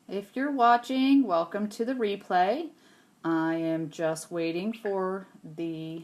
If you're watching, welcome to the replay. I am just waiting for this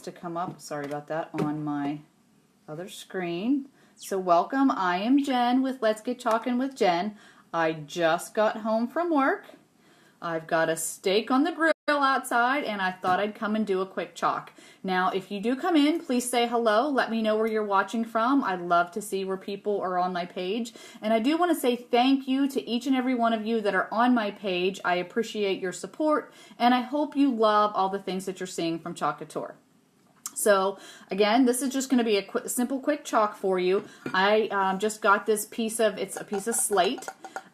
to come up. Sorry about that, on my other screen. So welcome. I am Jen with Let's Get Chalkin' with Jen. I just got home from work. I've got a steak on the grill outside, and I thought I'd come and do a quick chalk. Now, if you do come in, please say hello. Let me know where you're watching from. I'd love to see where people are on my page. And I do want to say thank you to each and every one of you that are on my page. I appreciate your support, and I hope you love all the things that you're seeing from Chalk Couture. So again, this is just going to be a simple quick chalk for you. I just got this it's a piece of slate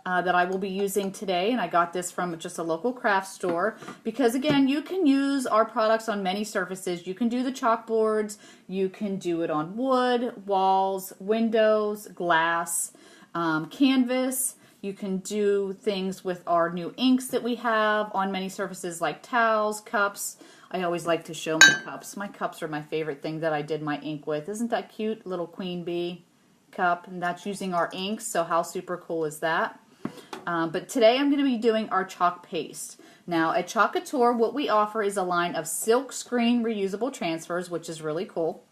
that I will be using today, and I got this from just a local craft store because again, you can use our products on many surfaces. You can do the chalkboards, you can do it on wood, walls, windows, glass, canvas. You can do things with our new inks that we have on many surfaces like towels, cups. I always like to show my cups. My cups are my favorite thing that I did my ink with. Isn't that cute? Little queen bee cup, and that's using our inks, so how super cool is that? But today I'm going to be doing our chalk paste. Now at Chalk Couture, what we offer is a line of Silkscreen reusable transfers, which is really cool.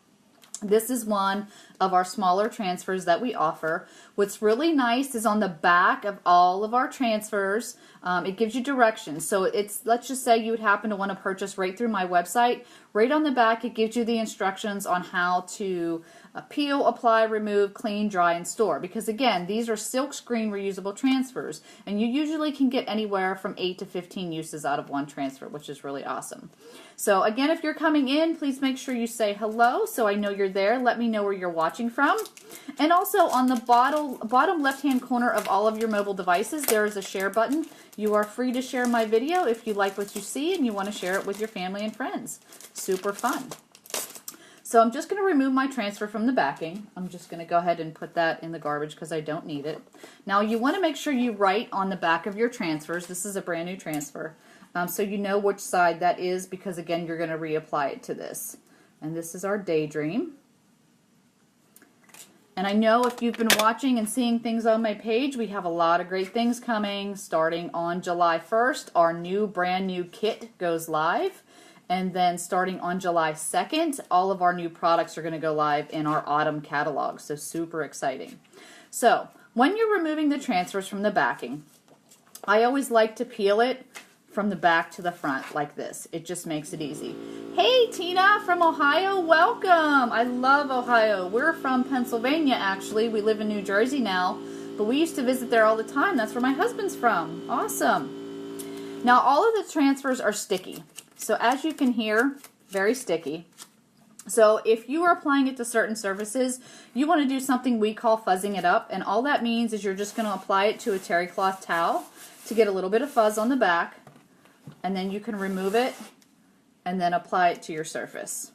This is one of our smaller transfers that we offer. What's really nice is on the back of all of our transfers, it gives you directions. So let's just say you would happen to want to purchase right through my website. Right on the back, it gives you the instructions on how to peel, apply, remove, clean, dry, and store. Because again, these are Silkscreen reusable transfers, and you usually can get anywhere from 8 to 15 uses out of one transfer, which is really awesome. So again, if you're coming in, please make sure you say hello so I know you're there. Let me know where you're watching from. And also on the bottom left-hand corner of all of your mobile devices, there is a share button. You are free to share my video if you like what you see and you want to share it with your family and friends. Super fun. So I'm just going to remove my transfer from the backing. I'm just going to go ahead and put that in the garbage because I don't need it. Now you want to make sure you write on the back of your transfers. This is a brand new transfer. So you know which side that is because again you're going to reapply it to this. And this is our DayDream. And I know if you've been watching and seeing things on my page, we have a lot of great things coming. Starting on July 1st, our brand new kit goes live. And then starting on July 2nd, all of our new products are going to go live in our autumn catalog. So super exciting. So when you're removing the transfers from the backing, I always like to peel it from the back to the front like this. It just makes it easy. Hey Tina from Ohio, welcome. I love Ohio. We're from Pennsylvania actually. We live in New Jersey now, but we used to visit there all the time. That's where my husband's from. Awesome. Now all of the transfers are sticky. So as you can hear, very sticky. So if you are applying it to certain surfaces, you want to do something we call fuzzing it up. And all that means is you're just going to apply it to a terry cloth towel to get a little bit of fuzz on the back. And then you can remove it and then apply it to your surface.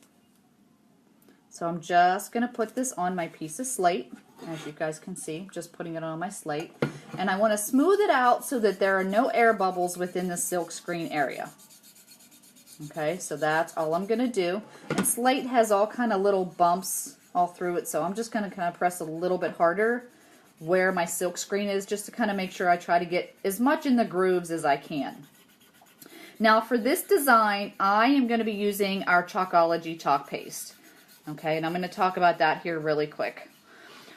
So I'm just going to put this on my piece of slate. As you guys can see, just putting it on my slate. And I want to smooth it out so that there are no air bubbles within the Silkscreen area. Okay, so that's all I'm going to do. And slate has all kind of little bumps all through it, so I'm just going to kind of press a little bit harder where my Silkscreen is just to kind of make sure I try to get as much in the grooves as I can. Now for this design, I am going to be using our Chalkology chalk paste. Okay, and I'm going to talk about that here really quick.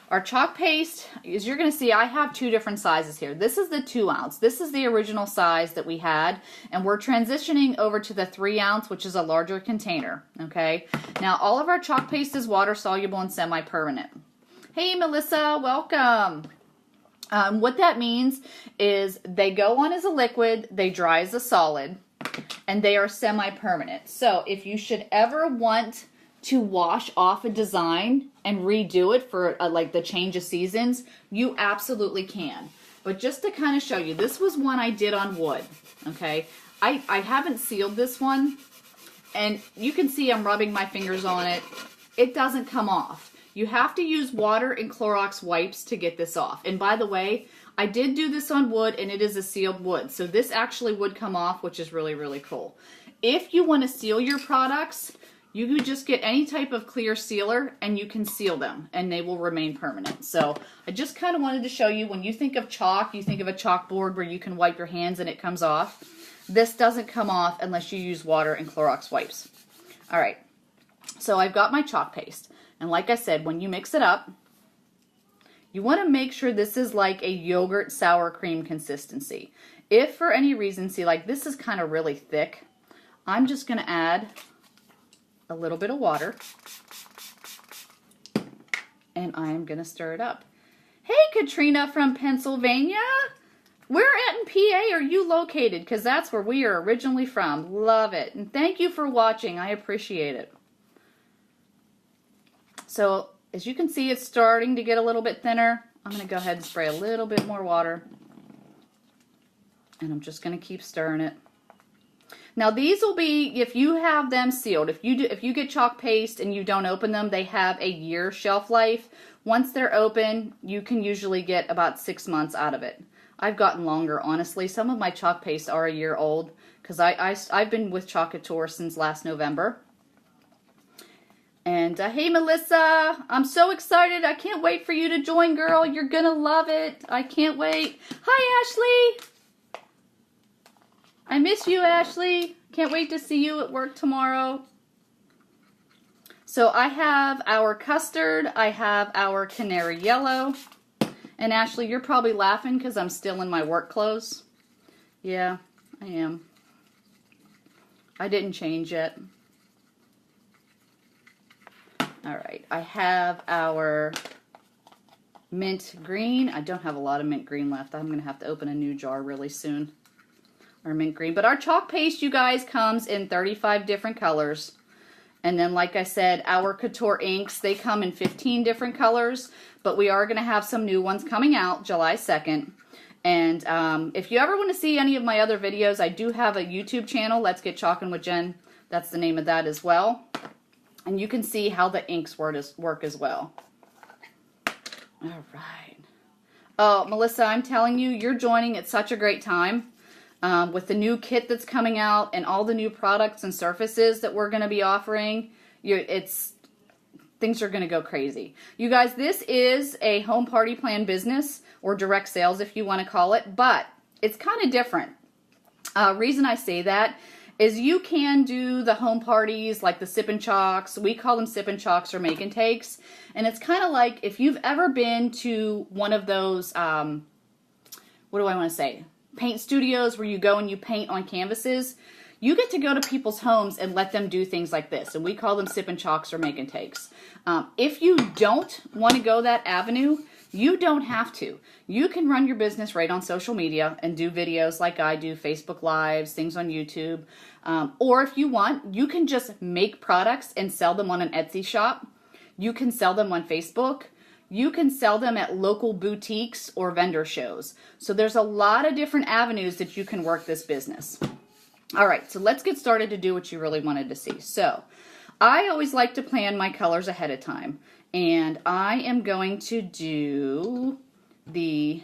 Our chalk paste, as you're going to see, I have two different sizes here. This is the 2 ounce. This is the original size that we had, and we're transitioning over to the 3 ounce, which is a larger container. Okay, now all of our chalk paste is water soluble and semi-permanent. Hey Melissa, welcome. What that means is they go on as a liquid, they dry as a solid, and they are semi-permanent. So if you should ever want to wash off a design and redo it for like the change of seasons, you absolutely can. But just to kind of show you, this was one I did on wood. Okay, I haven't sealed this one, and you can see I'm rubbing my fingers on it. It doesn't come off. You have to use water and Clorox wipes to get this off. And by the way, I did do this on wood, and it is a sealed wood, so this actually would come off, which is really, really cool. If you want to seal your products, You could just get any type of clear sealer and you can seal them and they will remain permanent. So I just kind of wanted to show you, when you think of chalk, you think of a chalkboard where you can wipe your hands and it comes off. This doesn't come off unless you use water and Clorox wipes. All right, so I've got my chalk paste. And like I said, when you mix it up, you want to make sure this is like a yogurt sour cream consistency. If for any reason, see, like this is kind of really thick, I'm just going to add a little bit of water, and I'm gonna stir it up. Hey, Katrina from Pennsylvania. Where at in PA are you located? Because that's where we are originally from. Love it. And thank you for watching. I appreciate it. So as you can see, it's starting to get a little bit thinner. I'm gonna go ahead and spray a little bit more water, and I'm just gonna keep stirring it. Now these will be, if you have them sealed, if you get chalk paste and you don't open them, they have a year shelf life. Once they're open, you can usually get about 6 months out of it. I've gotten longer, honestly. Some of my chalk pastes are a year old because I've been with Chalk Couture since last November. And hey Melissa, I'm so excited. I can't wait for you to join, girl. You're gonna love it. I can't wait. Hi Ashley. I miss you, Ashley. Can't wait to see you at work tomorrow. So I have our custard. I have our canary yellow. And Ashley, you're probably laughing because I'm still in my work clothes. Yeah, I am. I didn't change yet. All right, I have our mint green. I don't have a lot of mint green left. I'm going to have to open a new jar really soon. Our mint green. But our chalk paste, you guys, comes in 35 different colors. And then, like I said, our Couture inks, they come in 15 different colors. But we are going to have some new ones coming out July 2nd. And if you ever want to see any of my other videos, I do have a YouTube channel, Let's Get Chalkin' with Jen. That's the name of that as well. And you can see how the inks work as well. All right. Oh, Melissa, I'm telling you, you're joining at such a great time. With the new kit that's coming out and all the new products and surfaces that we're going to be offering, things are going to go crazy. You guys, this is a home party plan business, or direct sales if you want to call it, but it's kind of different. Reason I say that is you can do the home parties like the sip and chalks. We call them sip and chalks or make and takes. And it's kind of like if you've ever been to one of those, what do I want to say? Paint studios where you go and you paint on canvases. You get to go to people's homes and let them do things like this. And we call them sip and chalks or make and takes. If you don't want to go that avenue, you don't have to. You can run your business right on social media and do videos like I do, Facebook Lives, things on YouTube. Or if you want, you can just make products and sell them on an Etsy shop. You can sell them on Facebook. You can sell them at local boutiques or vendor shows. So there's a lot of different avenues that you can work this business. All right, so let's get started to do what you really wanted to see. So I always like to plan my colors ahead of time. And I am going to do the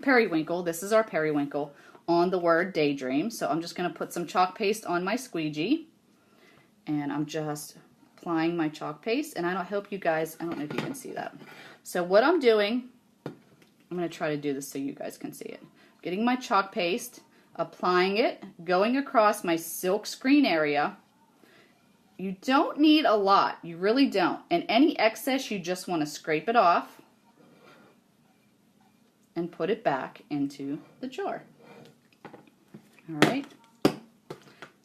periwinkle. This is our periwinkle on the word DayDream. So I'm just going to put some chalk paste on my squeegee. And I'm just applying my chalk paste, and I hope you guys, I don't know if you can see that. So what I'm doing, I'm going to try to do this so you guys can see it. Getting my chalk paste, applying it, going across my Silkscreen area. You don't need a lot, you really don't. And any excess, you just want to scrape it off and put it back into the jar. All right.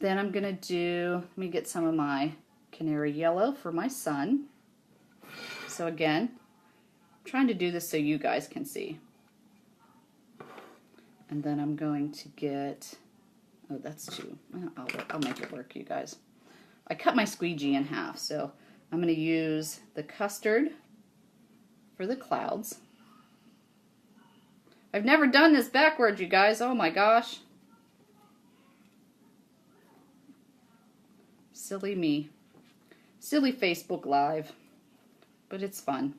Then I'm going to do, let me get some of my canary yellow for my son. So again, I'm trying to do this so you guys can see. And then I'm going to get, oh, that's two. I'll make it work, you guys. I cut my squeegee in half, so I'm going to use the custard for the clouds. I've never done this backwards, you guys. Oh my gosh. Silly me. Silly Facebook Live, but it's fun.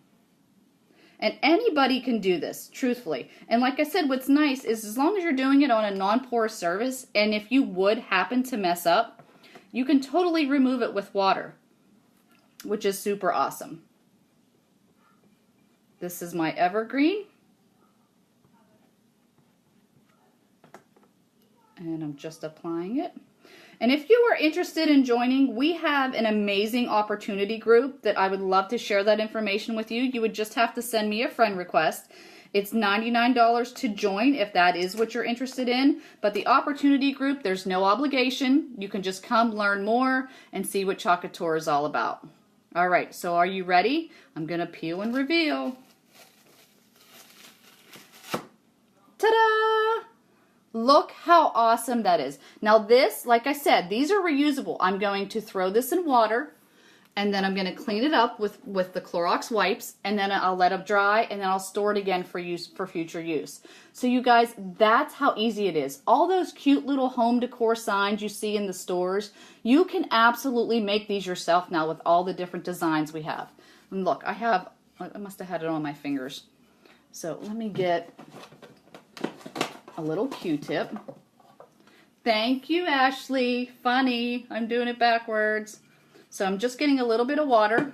And anybody can do this, truthfully. And like I said, what's nice is as long as you're doing it on a non-porous surface, and if you would happen to mess up, you can totally remove it with water, which is super awesome. This is my evergreen. And I'm just applying it. And if you are interested in joining, we have an amazing opportunity group that I would love to share that information with you. You would just have to send me a friend request. It's $99 to join if that is what you're interested in. But the opportunity group, there's no obligation. You can just come learn more and see what Chalk Couture is all about. All right, so are you ready? I'm going to peel and reveal. Ta-da! Look how awesome that is. Now this, like I said, these are reusable. I'm going to throw this in water, and then I'm going to clean it up with the Clorox wipes, and then I'll let it dry, and then I'll store it again for future use. So you guys, that's how easy it is. All those cute little home decor signs you see in the stores, you can absolutely make these yourself now with all the different designs we have. And look, I must have had it on my fingers. So let me get a little Q-tip. Thank you, Ashley. Funny. I'm doing it backwards. So I'm just getting a little bit of water.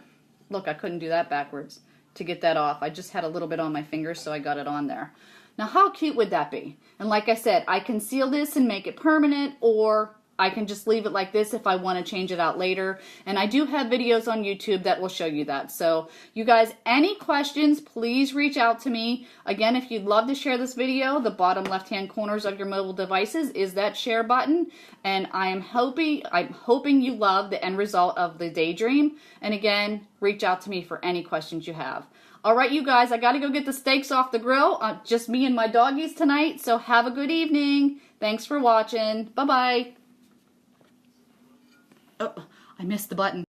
Look, I couldn't do that backwards to get that off. I just had a little bit on my fingers, so I got it on there. Now, how cute would that be? And like I said, I can seal this and make it permanent, or I can just leave it like this if I want to change it out later. And I do have videos on YouTube that will show you that. So you guys, any questions, please reach out to me. Again, if you'd love to share this video, the bottom left-hand corners of your mobile devices is that share button. And I'm hoping you love the end result of the DayDream. And again, reach out to me for any questions you have. All right, you guys, I got to go get the steaks off the grill. Just me and my doggies tonight. So have a good evening. Thanks for watching. Bye-bye. Oh, I missed the button.